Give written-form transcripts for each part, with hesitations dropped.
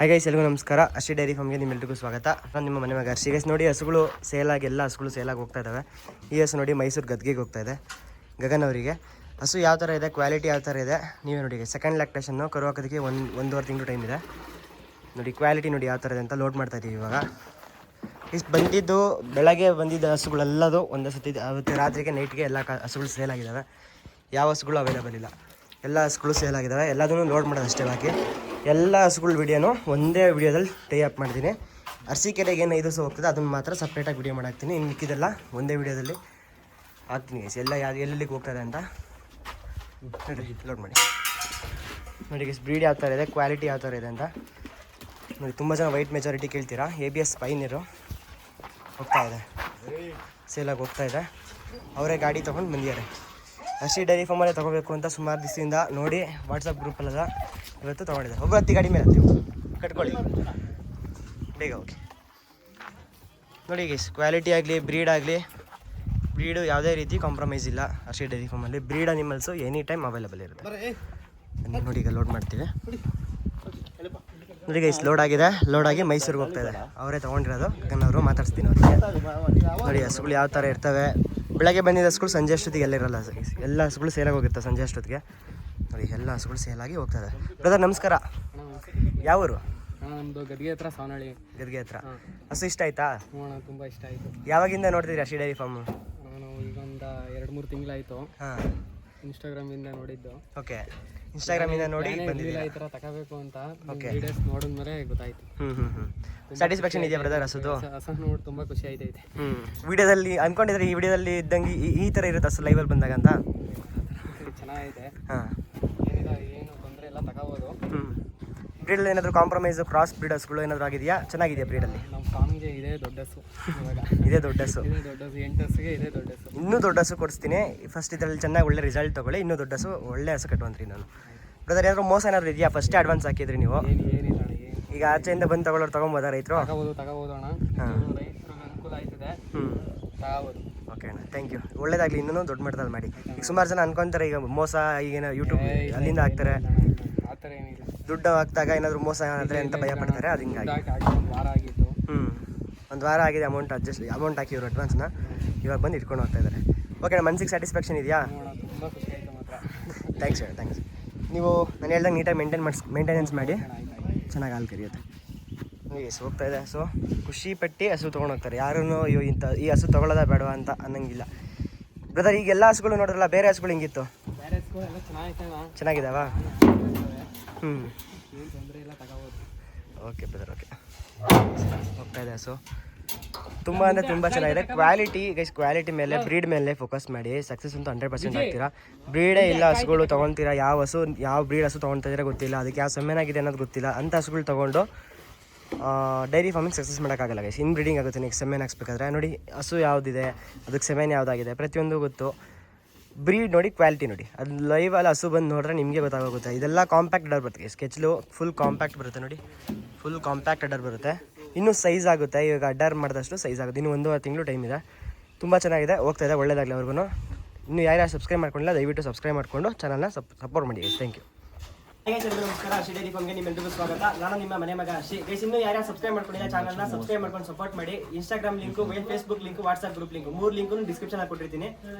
Hi guys, ಎಲ್ಲರಿಗೂ ನಮಸ್ಕಾರ. Arshi dairy ಫಾರ್ಮ್ಗೆ ನಿಮ್ಮೆಲ್ಲರಿಗೂ ಸ್ವಾಗತ. ನಾನು ನಿಮ್ಮ ಮನೆ ಮಗ ಅರ್ಷಿ. ಗೈಸ್ ನೋಡಿ, ಹಸುಗಳು ಸೇಲಾಗಿ ಎಲ್ಲ ಹಸುಗಳು ಸೇಲಾಗಿ ಹೋಗ್ತಾ ಇದ್ದಾವೆ. ಈ ಹಸು ನೋಡಿ ಮೈಸೂರು ಗದ್ಗೆಗೆ ಹೋಗ್ತಾ ಇದೆ, ಗಗನ್ ಅವರಿಗೆ. ಹಸು ಯಾವ ಥರ ಇದೆ, ಕ್ವಾಲಿಟಿ ಯಾವ ಥರ ಇದೆ ನೀವೇ ನೋಡಿ. ಸೆಕೆಂಡ್ ಲ್ಯಾಕ್ಟೇಷನ್ನು ಕರು ಹಾಕೋದಕ್ಕೆ ಒಂದೂವರೆ ತಿಂಗಳು ಟೈಮ್ ಇದೆ ನೋಡಿ. ಕ್ವಾಲಿಟಿ ನೋಡಿ ಯಾವ ಥರ ಇದೆ ಅಂತ ಲೋಡ್ ಮಾಡ್ತಾ ಇದ್ದೀವಿ ಇವಾಗ. ಇಷ್ಟು ಬಂದಿದ್ದು ಬೆಳಗ್ಗೆ ಬಂದಿದ್ದ ಹಸುಗಳೆಲ್ಲದು ಒಂದೇ ಸತಿ ಅವತ್ತು ರಾತ್ರಿಗೆ ನೈಟ್ಗೆ ಎಲ್ಲ ಹಸುಗಳು ಸೇಲಾಗಿದ್ದಾವೆ. ಯಾವ ಹಸುಗಳು ಅವೈಲೇಬಲ್ ಇಲ್ಲ, ಎಲ್ಲ ಹಸುಗಳು ಸೇಲಾಗಿದ್ದಾವೆ. ಎಲ್ಲದನ್ನು ಲೋಡ್ ಮಾಡೋದು ಅಷ್ಟೇ ಬಾಕಿ. ಎಲ್ಲ ಹಸುಗಳ ವಿಡಿಯೋನು ಒಂದೇ ವಿಡಿಯೋದಲ್ಲಿ ಟೈ ಅಪ್ ಮಾಡ್ತೀನಿ. ಅರಸೀಕೆರೆಗೆ ಏನು 5 ಹಸು ಹೋಗ್ತದೆ ಅದನ್ನು ಮಾತ್ರ ಸಪ್ರೇಟಾಗಿ ವಿಡಿಯೋ ಮಾಡಾಕ್ತೀನಿ. ಇನ್ನು ಮಿಕ್ಕಿದೆಲ್ಲ ಒಂದೇ ವಿಡಿಯೋದಲ್ಲಿ ಹಾಕ್ತೀನಿ ಗೈಸ್. ಎಲ್ಲ ಎಲ್ಲೆಲ್ಲಿಗೆ ಹೋಗ್ತದೆ ಅಂತ ನೋಡಿ, ಲೋಡ್ ಮಾಡಿ ನೋಡಿ ಗೈಸ್. ಬ್ರೀಡ್ ಯಾವ ಥರ ಇದೆ, ಕ್ವಾಲಿಟಿ ಯಾವ ಥರ ಇದೆ ಅಂತ ನೋಡಿ. ತುಂಬ ಜನ ವೈಟ್ ಮೆಜಾರಿಟಿ ಕೇಳ್ತೀರಾ. ABS ಪೈನೀರು ಹೋಗ್ತಾ ಇದೆ, ಸೇಲಾಗಿ ಹೋಗ್ತಾ ಇದೆ. ಅವರೇ ಗಾಡಿ ತೊಗೊಂಡು ಬಂದಿದ್ದಾರೆ. ಅರ್ಷಿ ಡೈರಿ ಫಾರ್ಮಲ್ಲೇ ತೊಗೋಬೇಕು ಅಂತ ಸುಮಾರು ದಿವಸದಿಂದ ನೋಡಿ ವಾಟ್ಸಪ್ ಗ್ರೂಪಲ್ಲೆಲ್ಲ ಇವತ್ತು ತೊಗೊಂಡಿದ್ದೆ. ಒಬ್ಬರು ಹತ್ತಿ ಗಾಡಿ ಮೇಲೆ ಹತ್ತೀವಿ, ಕಟ್ಕೊಳ್ಳಿ ಬೇಗ ಹೋಗಿ ನೋಡಿ ಗೈಸ್. ಕ್ವಾಲಿಟಿ ಆಗಲಿ ಬ್ರೀಡು ಯಾವುದೇ ರೀತಿ ಕಾಂಪ್ರಮೈಸ್ ಇಲ್ಲ ಅರ್ಷಿ ಡೈರಿ ಫಾರ್ಮಲ್ಲಿ. Breed animals any time available ಇರುತ್ತೆ ನೋಡಿ. ಈಗ ಲೋಡ್ ಮಾಡ್ತೀವಿ ನೋಡಿ ಗೈಸ್. ಲೋಡ್ ಆಗಿ ಮೈಸೂರಿಗೆ ಹೋಗ್ತಾ ಇದೆ. ಅವರೇ ತೊಗೊಂಡಿರೋದು, ಗಗನವರು. ಮಾತಾಡ್ಸ್ತೀನಿ ಅವ್ರಿಗೆ ನೋಡಿ. ಹಸುಗಳು ಯಾವ ಥರ ಇರ್ತವೆ. ಬೆಳಗ್ಗೆ ಬಂದಿದ್ದ ಹಸುಗಳು ಸಂಜೆ ಅಷ್ಟೊತ್ತಿಗೆ ಎಲ್ಲ ಇರಲ್ಲ. ಎಲ್ಲ ಹಸುಗಳು ಸೇಲಾಗಿ ಹೋಗಿರ್ತವೆ ಸಂಜೆ ಅಷ್ಟೊತ್ತಿಗೆ ನೋಡಿ. ಎಲ್ಲ ಹಸುಗಳು ಸೇಲಾಗಿ ಹೋಗ್ತದೆ. ಬ್ರದರ್ ನಮಸ್ಕಾರ, ಯಾವ ಊರು? ನಮ್ಮದು ಗದ್ಗೆ ಹತ್ರ, ಸಾವನಹಳ್ಳಿ ಗದ್ಗೆ ಹತ್ರ. ಹಸು ಇಷ್ಟ ಆಯ್ತಾ? ತುಂಬ ಇಷ್ಟ ಆಯಿತು. ಯಾವಾಗಿಂದ ನೋಡ್ತಿದ್ರಿ ಅರ್ಷಿ ಡೈರಿ ಫಾರ್ಮು? ನಾನು ಈಗ ಒಂದು 2-3 ತಿಂಗಳಾಯಿತು. ಹಾಂ, ಇನ್ಸ್ಟಾಗ್ರಾಮಿಂದ ನೋಡಿದ್ದು. ಓಕೆ, ಇನ್ಸ್ಟಾಗ್ರಾಮಿಂದ ನೋಡಿ ಬಂದಿದ್ದೀರಾ ಈ ಥರ ತಗೋಬೇಕು ಅಂತ. ಓಕೆ, ವಿಡಿಯೋಸ್ ನೋಡಿದ್ಮೇಲೆ ಗೊತ್ತಾಯ್ತು. ಸ್ಯಾಟಿಸ್ಫ್ಯಾಕ್ಷನ್ ಇದೆಯಾ ಬ್ರದರ್ ಹಸುದು? ಹಸ ನೋಡಿ ತುಂಬ ಖುಷಿ ಆಯ್ತೈತೆ. ವಿಡಿಯೋದಲ್ಲಿ ಅನ್ಕೊಂಡಿದ್ರೆ ಈ ವಿಡಿಯೋದಲ್ಲಿ ಇದ್ದಂಗೆ ಈ ಥರ ಇರುತ್ತೆ ಹಸು ಲೈವಲ್ಲಿ ಬಂದಾಗ ಅಂತ? ಚೆನ್ನಾಗೈತೆ. ಹಾಂ, ಏನಿಲ್ಲ, ಏನು ತೊಂದರೆ ಇಲ್ಲ, ತಗೋಬೋದು. ಬ್ರೀಡಲ್ಲಿ ಏನಾದರೂ ಕಾಂಪ್ರಮೈಸ್, ಕ್ರಾಸ್ ಬ್ರೀಡ್ ಹಸುಗಳು ಏನಾದರೂ ಆಗಿದೆಯಾ? ಚೆನ್ನಾಗಿದೆಯಾ ಬ್ರೀಡಲ್ಲಿ? ನಮ್ಮ ಫಾರ್ಮ್ಗೆ ಇದೇ ದೊಡ್ಡ ಹಸು. ಇವಾಗ ಇದೇ ದೊಡ್ಡ ಹಸು, 8 ಹಸುಗೆ ಇದೇ ದೊಡ್ಡ ಹಸು. ಇನ್ನೂ ದೊಡ್ಡ ಹಸು ಕೊಡಿಸ್ತೀನಿ. ಫಸ್ಟ್ ಇದರಲ್ಲಿ ಚೆನ್ನಾಗಿ ಒಳ್ಳೆ ರಿಸಲ್ಟ್ ತೊಗೊಳ್ಳಿ. ಇನ್ನೂ ದೊಡ್ಡ ಹಸು, ಒಳ್ಳೆ ಹಸು ಕಟ್ಟುವಂತ್ರಿ ನಾನು. ಬ್ರದರ್ ಏನಾದರೂ ಮೋಸ ಏನಾದರೂ ಇದೆಯಾ? ಫಸ್ಟೇ ಅಡ್ವಾನ್ಸ್ ಹಾಕಿದ್ರಿ ನೀವು? ಏನಿಲ್ಲ ಅಣ್ಣ, ಈಗ ಆಚೆಯಿಂದ ಬಂದು ತಗೊಳ್ಳೋರು ತೊಗೊಬೋದಾ ರೈತರು? ತಗೋಬೋದು ಅಣ್ಣ. ರೈತರಿಗೆ ಅನುಕೂಲ ಆಯ್ತದೆ, ತಗೋಬೋದು. ಓಕೆ ಅಣ್ಣ, ಥ್ಯಾಂಕ್ ಯು. ಒಳ್ಳೇದಾಗಲಿ, ಇನ್ನೂ ದೊಡ್ಡ ಮಟ್ಟದಲ್ಲಿ ಮಾಡಿ. ಈಗ ಸುಮಾರು ಜನ ಅನ್ಕೊತಾರೆ ಈಗ ಮೋಸ, ಈಗೇನೋ ಯೂಟ್ಯೂಬ್ ಅಲ್ಲಿಂದ ಹಾಕ್ತಾರೆ, ಆ ಥರ ಏನಿಲ್ಲ. ದುಡ್ಡು ಹಾಕ್ದಾಗ ಏನಾದರೂ ಮೋಸ ಆದರೆ ಅಂತ ಭಯ ಪಡ್ತಾರೆ. ಅದು ಹಿಂಗಾಗಿ ವಾರ ಆಗಿತ್ತು. ಒಂದು ವಾರ ಆಗಿದೆ. ಅಮೌಂಟ್ ಹಾಕಿ ಇವರು ಅಡ್ವಾನ್ಸ್ನ ಇವಾಗ ಬಂದು ಇಟ್ಕೊಂಡು ಹೋಗ್ತಾ ಇದ್ದಾರೆ. ಓಕೆ, ಮನ್ಸಿಗೆ ಸ್ಯಾಟಿಸ್ಫ್ಯಾಕ್ಷನ್ ಇದೆಯಾ? ತುಂಬ ಖುಷಿ ಆಯಿತು ಮಾತ್ರ. ಥ್ಯಾಂಕ್ಸ್. ನೀವು ನಾನು ಹೇಳ್ದಂಗೆ ನೀಟಾಗಿ ಮೇಂಟೆನೆನ್ಸ್ ಮಾಡಿ ಚೆನ್ನಾಗಿ ಹಾಲು ಕರಿಯುತ್ತೆ. ಎಸ್ ಹೋಗ್ತಾ ಇದೆ ಹಸು. ಖುಷಿ ಪಟ್ಟು ಹಸು ತೊಗೊಂಡು ಹೋಗ್ತಾರೆ. ಯಾರೂ ಈ ಹಸು ತೊಗೊಳ್ಳೋದ ಬೇಡವಾ ಅಂತ ಅನ್ನಂಗಿಲ್ಲ. ಬ್ರದರ್ ಈಗ ಎಲ್ಲ ಹಸುಗಳು ನೋಡ್ರಲ್ಲ, ಬೇರೆ ಹಸುಗಳು ಹಿಂಗಿತ್ತು? ಬೇರೆ ಹಸುಗಳು ಎಲ್ಲ ಚೆನ್ನಾಗಿದ್ದಾವಾ? ಏನು ತೊಂದರೆ ಇಲ್ಲ, ತಗೋಬೋದು. Okay brother, okay. ಹೋಗ್ತಾ ಇದೆ ಹಸು. ತುಂಬ ಅಂದರೆ ತುಂಬ ಚೆನ್ನಾಗಿದೆ. ಕ್ವಾಲಿಟಿ ಮೇಲೆ, ಬ್ರೀಡ್ ಮೇಲೆ ಫೋಕಸ್ ಮಾಡಿ. ಸಕ್ಸಸ್ ಅಂತೂ 100% ಆಗ್ತೀರಾ. ಬ್ರೀಡೇ ಇಲ್ಲ ಹಸುಗಳು ತೊಗೊತೀರಾ, ಯಾವ ಬ್ರೀಡ್ ಹಸು ತೊಗೊಳ್ತಾ ಇದ್ದೀರಾ ಗೊತ್ತಿಲ್ಲ, ಅದಕ್ಕೆ ಯಾವ ಸೆಮೆನಾಗಿದೆ ಅನ್ನೋದು ಗೊತ್ತಿಲ್ಲ ಅಂತ ಹಸುಗಳು ತೊಗೊಂಡು ಡೈರಿ ಫಾರ್ಮಿಂಗ್ ಸಕ್ಸಸ್ ಮಾಡೋಕ್ಕಾಗಲ್ಲ ಗೈಸ್. ಇನ್ ಬ್ರೀಡಿಂಗ್ ಆಗುತ್ತೆ. ನೆಕ್ಸ್ಟ್ ಸೆಮೆನ್ ಹಾಕ್ಸ್ಬೇಕಾದ್ರೆ ನೋಡಿ ಹಸು ಯಾವುದಿದೆ, ಅದಕ್ಕೆ ಸೆಮೆನ್ ಯಾವುದಾಗಿದೆ ಪ್ರತಿಯೊಂದು ಗೊತ್ತು. ಬ್ರೀಡ್ ನೋಡಿ, ಕ್ವಾಲಿಟಿ ನೋಡಿ. ಅದು ಲೈವಲ್ಲಿ ಹಸು ಬಂದು ನೋಡಿದ್ರೆ ನಿಮಗೆ ಗೊತ್ತಾಗುತ್ತೆ. ಇದೆಲ್ಲ ಕಾಂಪ್ಯಾಕ್ಟ್ ಅಡರ್ ಬರುತ್ತೆ. ಸ್ಕೆಚ್ಲು ಫುಲ್ ಕಾಂಪ್ಯಾಕ್ಟ್ ಬರುತ್ತೆ ನೋಡಿ. ಫುಲ್ ಕಾಂಪ್ಯಾಕ್ಟ್ ಅಡರ್ ಬರುತ್ತೆ. ಇನ್ನೂ ಸೈಜ್ ಆಗುತ್ತೆ. ಇವಾಗ ಅಡ್ಡರ್ ಮಾಡಿದಷ್ಟು ಸೈಜ್ ಆಗುತ್ತೆ. ಇನ್ನು 1.5 ತಿಂಗಳು ಟೈಮ್ ಇದೆ. ತುಂಬ ಚೆನ್ನಾಗಿದೆ, ಹೋಗ್ತಾ ಇದೆ. ಒಳ್ಳೇದಾಗಲಿ ಅವ್ರಿಗೂ. ಇನ್ನು ಯಾರು ಸಬ್ಸ್ಕ್ರೈಬ್ ಮಾಡ್ಕೊಂಡಿಲ್ಲ ದಯವಿಟ್ಟು ಸಬ್ಸ್ಕ್ರೈಬ್ ಮಾಡಿಕೊಂಡು ಚಾನಲ್ನ ಸಪೋರ್ಟ್ ಮಾಡಿ. Thank you. ನಮಸ್ಕಾರ, ಅರ್ಷಿ ಡೈರಿ ಫಾರ್ಮ್ಗೆ ನಿಮ್ಮೆಲ್ಲರಿಗೂ ಸ್ವಾಗತ. ನಾನು ನಿಮ್ಮ ಮನೆ ಮಗ ಅರ್ಷಿ. ಗೈಸ್, ಇನ್ನೂ ಯಾರು ಸಬ್ಸ್ಕ್ರೈಬ್ ಮಾಡ್ಕೊಂಡಿಲ್ಲ ಚಾನಲ್ನ ಸಬ್ಸ್ಕ್ರೈಬ್ ಮಾಡ್ಕೊಂಡು ಸಪೋರ್ಟ್ ಮಾಡಿ. Instagram link, Facebook link, WhatsApp group link 3 link description ಕೊಟ್ಟಿರ್ತೀನಿ.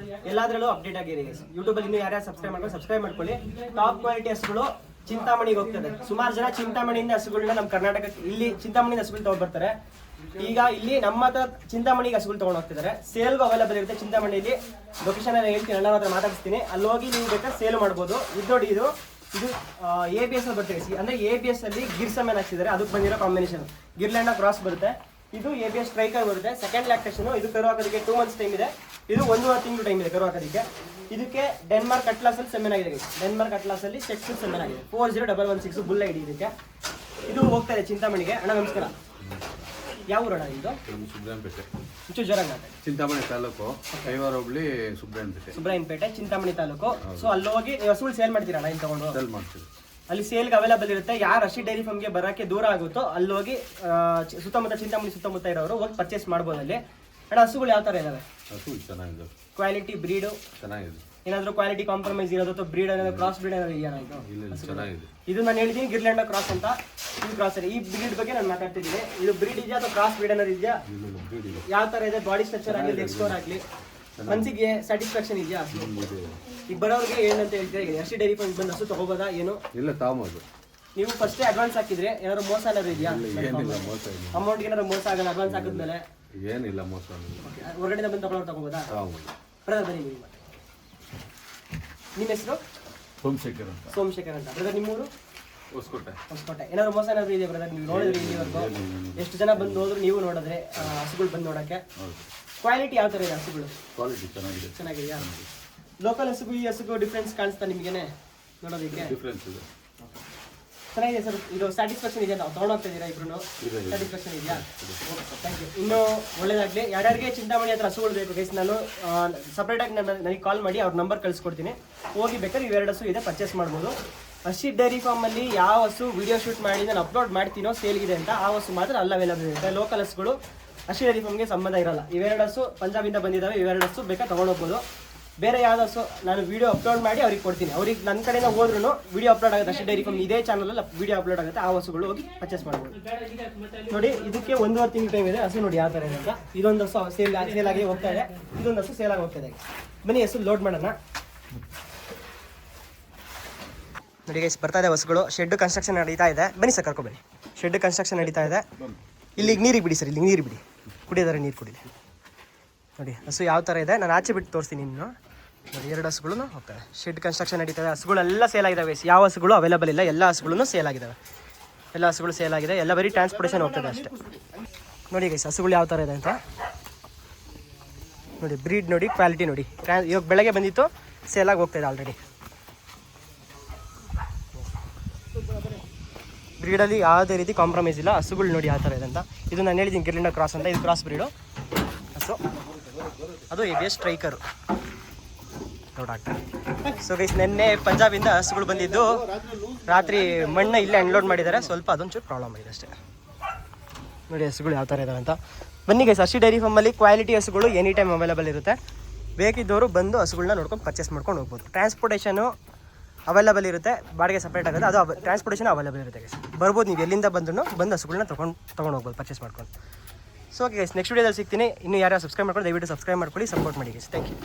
ಎಲ್ಲಾದ್ರಲ್ಲೂ ಅಪ್ಡೇಟ್ ಆಗಿರಿ ಗೈಸ್. ಯೂಟ್ಯೂಬಲ್ಲಿ ಇನ್ನೂ ಯಾರು ಸಬ್ಸ್ಕ್ರೈಬ್ ಮಾಡ್ಕೊಳ್ಳಿ. ಟಾಪ್ ಕ್ವಾಲಿಟಿ ಹಸುಗಳು ಚಿಂತಾಮಣಿಗೆ ಹೋಗ್ತದೆ. ಸುಮಾರು ಜನ ಚಿಂತಾಮಣಿಯಿಂದ ಹಸುಗಳನ್ನ ನಮ್ಮ ಕರ್ನಾಟಕಕ್ಕೆ ಇಲ್ಲಿ ಚಿಂತಾಮಣಿಯಿಂದ ಹಸುಗಳು ತಗೊಂಡ್ಬರ್ತಾರೆ. ಈಗ ಇಲ್ಲಿ ನಮ್ಮ ಹತ್ರ ಚಿಂತಾಮಣಿಗೆ ಹಸುಗಳು ತೊಗೊಂಡು ಹೋಗ್ತಿದ್ದಾರೆ. ಸೇಲ್ಗೂ ಅವೈಲೇಬಲ್ ಇರುತ್ತೆ. ಚಿಂತಾಮಣಿಯಲ್ಲಿ ಲೊಕೇಶನ್ ಎಲ್ಲ ಹೇಳ್ತೀನಿ, ಎಲ್ಲ ಹತ್ರ ಮಾತಾಡ್ತೀನಿ. ಅಲ್ಲಿ ಹೋಗಿ ನೀವು ಬೇಕಾದ್ರೆ ಸೇಲ್ ಮಾಡ್ಬೋದು. ಇದು ನೋಡಿ, ಇದು ABS ಅಲ್ಲಿ ಬರ್ತದೆ. ಅಂದ್ರೆ ABS ಅಲ್ಲಿ ಗಿರ್ ಸೆಮೆನ್ ಹಾಕ್ಸಿದ್ದಾರೆ. ಅದಕ್ಕೆ ಬಂದಿರೋ ಕಾಂಬಿನೇಷನ್ ಗಿರ್ಲ್ಯಾಂಡ್ ಕ್ರಾಸ್ ಬರುತ್ತೆ. ಇದು ABS ಸ್ಟ್ರೈಕರ್ ಬರುತ್ತೆ. Second lactation. ಇದು ಕರು ಹಾಕೋದಕ್ಕೆ 2 ಮಂತ್ಸ್ ಟೈಮ್ ಇದೆ. ಇದು 1.5 ತಿಂಗಳು ಟೈಮ್ ಇದೆ ಕರು ಹಾಕೋದಕ್ಕೆ. ಇದಕ್ಕೆ ಡೆನ್ಮಾರ್ಕ್ ಅಟ್ಲಾಸ್ ಅಲ್ಲಿ ಸೆಮೆನ್ ಆಗಿದೆ. ಡೆನ್ಮಾರ್ಕ್ ಅಟ್ಲಾಸ್ ಅಲ್ಲಿ ಸೆಕ್ಸ್ ಸೆಮೆನ್ ಆಗಿದೆ. 40116 ಬುಲ್ ಐಡಿ ಇದಕ್ಕೆ. ಇದು ಹೋಗ್ತಾ ಇದೆ ಚಿಂತಾಮಣಿಗೆ. ಅಣ್ಣ ನಮಸ್ಕಾರ, ಯಾವ ಊರಣ್ಣ ಇದು? ಸುಬ್ರಾಯನ್ಪೇಟೆ. ಚಿಂತಾಮಣಿ ತಾಲೂಕು, ಕೈವಾರ ಹೋಬಳಿ, ಸುಬ್ರಾಯನ್ಪೇಟೆ, ಚಿಂತಾಮಣಿ ತಾಲೂಕು. ಸೊ ಅಲ್ಲಿ ಹೋಗಿ ಹಸುಗಳು ಸೇಲ್ ಮಾಡ್ತೀರಣ್ಣ? ಇಲ್ಲಿ ತಗೊಂಡು ಸೇಲ್ ಮಾಡ್ತೀವಿ. ಅಲ್ಲಿ ಸೇಲ್ಗೆ ಅವೈಲೇಬಲ್ ಇರುತ್ತೆ. ಯಾರು ಅರ್ಷಿ ಡೈರಿ ಫಾರ್ಮ್ಗೆ ಬರೋಕ್ಕೆ ದೂರ ಆಗುತ್ತೋ ಅಲ್ಲಿ ಹೋಗಿ ಸುತ್ತಮುತ್ತ ಚಿಂತಾಮಣಿ ಸುತ್ತಮುತ್ತ ಇರೋರು ಹೋಗಿ ಪರ್ಚೇಸ್ ಮಾಡ್ಬೋದು ಅಲ್ಲಿ. ಅಣ್ಣ ಹಸುಗಳು ಯಾವ ಥರ ಇದಾವೆ? ಹಸು ಚೆನ್ನಾಗಿದೆ, ಕ್ವಾಲಿಟಿ ಬ್ರೀಡು ಚೆನ್ನಾಗಿದೆ. ಏನಾದರೂ ಕ್ವಾಲಿಟಿ ಕಾಂಪ್ರಮೈಸ್ ಇರೋದು ಅಥವಾ ಬ್ರೀಡ್ ಏನಾದ್ರು ಕ್ರಾಸ್ ಬ್ರೀಡ್ ಏನಾದ್ರು ಇದೆಯಾ ಇದು? ಇಲ್ಲ ಚೆನ್ನಾಗಿದೆ. ಇದು ನಾನು ಹೇಳಿದ್ದೀನಿ ಗಿರ್ಲ್ಯಾಂಡ್ ಕ್ರಾಸ್ ಅಂತ. ಇದು ಕ್ರಾಸ್ ಈ ಬ್ರೀಡ್ ಬಗ್ಗೆ ನಾನು ಮಾತಾಡ್ತಿದ್ದೀನಿ. ಇದು ಬ್ರೀಡ್ ಇದೆಯಾ ಅಥವಾ ಕ್ರಾಸ್ ಬ್ರೀಡ್ ಏನಾದ್ರು ಇದೆಯಾ? ಯಾವ ಥರ ಇದೆ ಬಾಡಿ ಸ್ಟ್ರಕ್ಚರ್ ಆಗಲಿ ಎಕ್ಸ್ಟೋರ್ ಆಗಲಿ ಮನಸ್ಸಿಗೆ ಸ್ಯಾಟಿಸ್ಫ್ಯಾಕ್ಷನ್ ಇದೆಯಾ? ಈಗ ಬರೋರಿಗೆ ಏನಂತ ಹೇಳ್ತೀರಾ? ಈಗ ಎಸ್ ಟಿ ಡೈರಿ ಫಾರ್ಮ್ ಬಂದು ಹಸು ತಗೋಬೋದಾ ಏನು? ಇಲ್ಲ ತಾಮದು. ನೀವು ಫಸ್ಟೇ ಅಡ್ವಾನ್ಸ್ ಹಾಕಿದ್ರೆ ಏನಾದ್ರು ಮೋಸ ಏನಾದ್ರು ಇದೆಯಾ? ಏನಿಲ್ಲ ಮೋಸ ಇಲ್ಲ. ಅಮೌಂಟ್ಗೆ ಏನಾದ್ರು ಮೋಸ ಆಗಲ್ಲ ಅಡ್ವಾನ್ಸ್ ಹಾಕಿದ್ಮೇಲೆ? ಏನಿಲ್ಲ ಮೋಸ ಹೊರಗಡೆ ಬಂದು ತಗೋಬೋದಾ? ಬ್ರದರ್ ಬನ್ನಿ ನೀವು. ನಿಮ್ಮ ಹೆಸರು? ಸೋಮಶೇಖರ್ ಅಂತ. ಸೋಮಶೇಖರ್ ಅಂತ. ಬ್ರದರ್ ನಿಮ್ಮೂರು? ಹೊಸಕೋಟೆ. ಹೊಸಕೋಟೆ. ಏನಾದ್ರು ಮೋಸ ಏನಾದ್ರು ಇದೆಯಾ ಬ್ರದರ್? ನೀವು ನೋಡಿದ್ರಿ ಇಲ್ಲಿವರೆಗೂ ಎಷ್ಟು ಜನ ಬಂದು ಹೋದ್ರು ನೀವು ನೋಡಿದ್ರೆ ಹಸುಗಳು ಬಂದು ನೋಡೋಕ್ಕೆ? ಕ್ವಾಲಿಟಿ ಯಾವ ಥರ ಇದೆ ಹಸುಗಳು? ಕ್ವಾಲಿಟಿ ಚೆನ್ನಾಗಿದೆ. ಚೆನ್ನಾಗಿದೆಯಾ? ಲೋಕಲ್ ಹಸುಗೂ ಈ ಹಸುಗೂ ಡಿಫ್ರೆನ್ಸ್ ಕಾಣಿಸ್ತಾ ನಿಮಗೇನೆ ನೋಡೋದಕ್ಕೆ? ಡಿಫ್ರೆನ್ಸ್ ಇದೆ. ಚೆನ್ನಾಗಿದೆ ಸರ್. ಇದು ಸ್ಯಾಟಿಸ್ಫ್ಯಾಕ್ಷನ್ ಇದೆಯಾ? ನಾವು ತೊಗೊಂಡೋಗ್ತಾ ಇದ್ದೀರಾ ಇಬ್ರು? ಸ್ಯಾಟಿಸ್ಫ್ಯಾಕ್ಷನ್ ಇದೆಯಾ? Thank you. ಇನ್ನೂ ಒಳ್ಳೇದಾಗಲಿ. ಯಾರ್ಯಾರಿಗೆ ಚಿಂತಾಮಣಿ ಹತ್ರ ಹಸುಗಳು ಬೇಕು ಗೈಸ್, ನಾನು ಸಪ್ರೇಟಾಗಿ ನನಗೆ ಕಾಲ್ ಮಾಡಿ ಅವ್ರ ನಂಬರ್ ಕಳಿಸ್ಕೊಡ್ತೀನಿ. ಹೋಗಿ ಬೇಕಾದ್ರೆ ಇವೆರಡು ಹಸು ಇದೆ ಪರ್ಚೇಸ್ ಮಾಡ್ಬೋದು. ಹರ್ಷಿತ್ ಡೈರಿ ಫಾರ್ಮಲ್ಲಿ ಯಾವ ಹಸು ವಿಡಿಯೋ ಶೂಟ್ ಮಾಡಿ ನಾನು ಅಪ್ಲೋಡ್ ಮಾಡ್ತೀನೋ ಸೇಲ್ಗಿದೆ ಅಂತ ಆ ಹಸು ಮಾತ್ರ ಅಲ್ಲಿ ಅವೈಲೇಬಲ್ ಇರುತ್ತೆ. ಲೋಕಲ್ ಹಸುಗಳು ಹರ್ಷಿತ್ ಡೈರಿ ಫಾರ್ಮ್ಗೆ ಸಂಬಂಧ ಇರಲ್ಲ. ಇವೆರಡು ಹಸು ಪಂಜಾಬಿಂದ ಬಂದಿದ್ದಾವೆ. ಇವೆರಡು ಹಸು ಬೇಕಾ ತೊಗೊಂಡೋಗ್ಬೋದು. ಬೇರೆ ಯಾವ್ದು ಹಸು ನಾನು ವಿಡಿಯೋ ಅಪ್ಲೋಡ್ ಮಾಡಿ ಅವ್ರಿಗೆ ಕೊಡ್ತೀನಿ. ಅವ್ರಿಗೆ ನನ್ನ ಕಡೆಯಿಂದ ಹೋದ್ರೂ ವಿಡಿಯೋ ಅಪ್ಲೋಡ್ ಆಗುತ್ತೆ. ಹರ್ಷಿತ್ ಡೈರಿ ಫಾರ್ಮ್ ಇದೇ ಚಾನಲಲ್ಲಿ ವಿಡಿಯೋ ಅಪ್ಲೋಡ್ ಆಗುತ್ತೆ. ಆ ಹಸುಗಳು ಹೋಗಿ ಪರ್ಚೇಸ್ ಮಾಡ್ಬೋದು. ನೋಡಿ ಇದಕ್ಕೆ 1.5 ತಿಂಗಳು ಟೈಮ್ ಇದೆ. ಹಸು ನೋಡಿ ಯಾವ ಥರ ಇದೆ ಅಂತ. ಇದೊಂದು ಹಸು ಸೇಲ್ ಆಗಿ ಹೋಗ್ತಾ ಇದೆ. ಇದೊಂದು ಹಸು ಸೇಲ್ ಆಗಿ ಹೋಗ್ತಾ ಇದೆ. ಬನ್ನಿ ಹಸು ಲೋಡ್ ಮಾಡೋಣ. ನೋಡಿ ಗೈಸ್ ಬರ್ತಾ ಇದೆ ಹಸುಗಳು. ಶೆಡ್ ಕನ್ಸ್ಟ್ರಕ್ಷನ್ ನಡೀತಾ ಇದೆ. ಬನ್ನಿ ಸರ್ ಕರ್ಕೊ ಬನ್ನಿ. ಶೆಡ್ ಕನ್ಸ್ಟ್ರಕ್ಷನ್ ನಡೀತಾ ಇದೆ. ಇಲ್ಲಿಗೆ ನೀರಿಗೆ ಬಿಡಿ ಸರ್. ಇಲ್ಲಿಗೆ ನೀರು ಬಿಡಿ. ಕುಡಿಯೋದಾರೆ ನೀರು ಕುಡಿಲಿ. ನೋಡಿ ಹಸು ಯಾವ ಥರ ಇದೆ ನಾನು ಆಚೆ ಬಿಟ್ಟು ತೋರಿಸ್ತೀನಿ ಇನ್ನು. ನೋಡಿ ಎರಡು ಹಸುಗಳು ಹೋಗ್ತವೆ. ಶೆಡ್ ಕನ್ಸ್ಟ್ರಕ್ಷನ್ ನಡೀತದೆ. ಹಸುಗಳೆಲ್ಲ ಸೇಲ್ ಆಗಿದ್ದಾವೆ. ಯಾವ ಹಸುಗಳು ಅವೈಲೇಬಲ್ ಇಲ್ಲ, ಎಲ್ಲ ಹಸುಗಳು ಸೇಲ್ ಆಗಿದ್ದಾವೆ. ಎಲ್ಲ ಹಸುಗಳು ಸೇಲ್ ಆಗಿದೆ. ಎಲ್ಲ ಬರೀ ಟ್ರಾನ್ಸ್ಪೋರ್ಟೇಷನ್ ಹೋಗ್ತದೆ ಅಷ್ಟೇ. ನೋಡಿ ಗೈಸ್ ಹಸುಗಳು ಯಾವ ಥರ ಇದೆ ಅಂತ ನೋಡಿ. ಬ್ರೀಡ್ ನೋಡಿ, ಕ್ವಾಲಿಟಿ ನೋಡಿ. ಇವಾಗ ಬೆಳಗ್ಗೆ ಬಂದಿತ್ತು, ಸೇಲಾಗಿ ಹೋಗ್ತಾಯಿದೆ ಆಲ್ರೆಡಿ. ಬ್ರೀಡಲ್ಲಿ ಯಾವುದೇ ರೀತಿ ಕಾಂಪ್ರಮೈಸ್ ಇಲ್ಲ. ಹಸುಗಳು ನೋಡಿ ಯಾವ ಥರ ಇದೆ ಅಂತ. ಇದು ನಾನು ಹೇಳಿದ್ದೀನಿ ಗಿರ್ಲ್ಯಾಂಡ್ ಕ್ರಾಸ್ ಅಂತ. ಇದು ಕ್ರಾಸ್ ಬ್ರೀಡು ಹಸು. ಅದು ABS ಸ್ಟ್ರೈಕರು ಡಾಕ್ಟರ್. ಸೊ ಗೈಸ್ ನಿನ್ನೆ ಪಂಜಾಬಿಂದ ಹಸುಗಳು ಬಂದಿದ್ದು ರಾತ್ರಿ ಮಣ್ಣು ಇಲ್ಲೇ ಅನ್ಲೋಡ್ ಮಾಡಿದ್ದಾರೆ. ಸ್ವಲ್ಪ ಅದೊಂಚೂರು ಪ್ರಾಬ್ಲಮ್ ಆಗಿದೆ ಅಷ್ಟೇ. ನೋಡಿ ಹಸುಗಳು ಯಾವ ಥರ ಇದ್ದಾವೆ ಅಂತ. ಬನ್ನಿ ಗೈಸ್ ಹರ್ಷಿತ್ ಡೈರಿ ಫಾರ್ಮಲ್ಲಿ ಕ್ವಾಲಿಟಿ ಹಸುಗಳು ಎನಿ ಟೈಮ್ ಅವೈಲೇಬಲ್ ಇರುತ್ತೆ. ಬೇಕಿದ್ದವರು ಬಂದು ಹಸುಗಳನ್ನ ನೋಡ್ಕೊಂಡು ಪರ್ಚೇಸ್ ಮಾಡ್ಕೊಂಡು ಹೋಗ್ಬೋದು. ಟ್ರಾನ್ಸ್ಪೋರ್ಟೇಷನು ಅವೈಲೇಬಲ್ ಇರುತ್ತೆ. ಬಾಡಿಗೆ ಸಪ್ರೇಟ್ ಆಗುತ್ತೆ. ಅದು ಟ್ರಾನ್ಸ್ಪೋರ್ಟೇಷನ್ ಅವೈಲೇಬಲ್ ಇರುತ್ತೆ ಗೈಸ್. ಬರ್ಬೋದು ನೀವು ಎಲ್ಲಿಂದ ಬಂದು ಹಸುಗಳನ್ನ ತೊಗೊಂಡು ಹೋಗ್ಬೋದು ಪರ್ಚೇಸ್ ಮಾಡ್ಕೊಂಡು. ಸೊ ಓಕೆ ಗೈಸ್ ನೆಕ್ಸ್ಟ್ ವೀಡಿಯೋದಲ್ಲಿ ಸಿಗ್ತೀನಿ. ಇನ್ನು ಯಾರು ಸಬ್ಸ್ಕ್ರೈಬ್ ಮಾಡ್ಕೊಂಡು ದಯವಿಟ್ಟು ಸಬ್ಸ್ಕ್ರೈಬ್ ಮಾಡ್ಕೊಳ್ಳಿ, ಸಪೋರ್ಟ್ ಮಾಡಿ ಗೈಸ್. Thank you.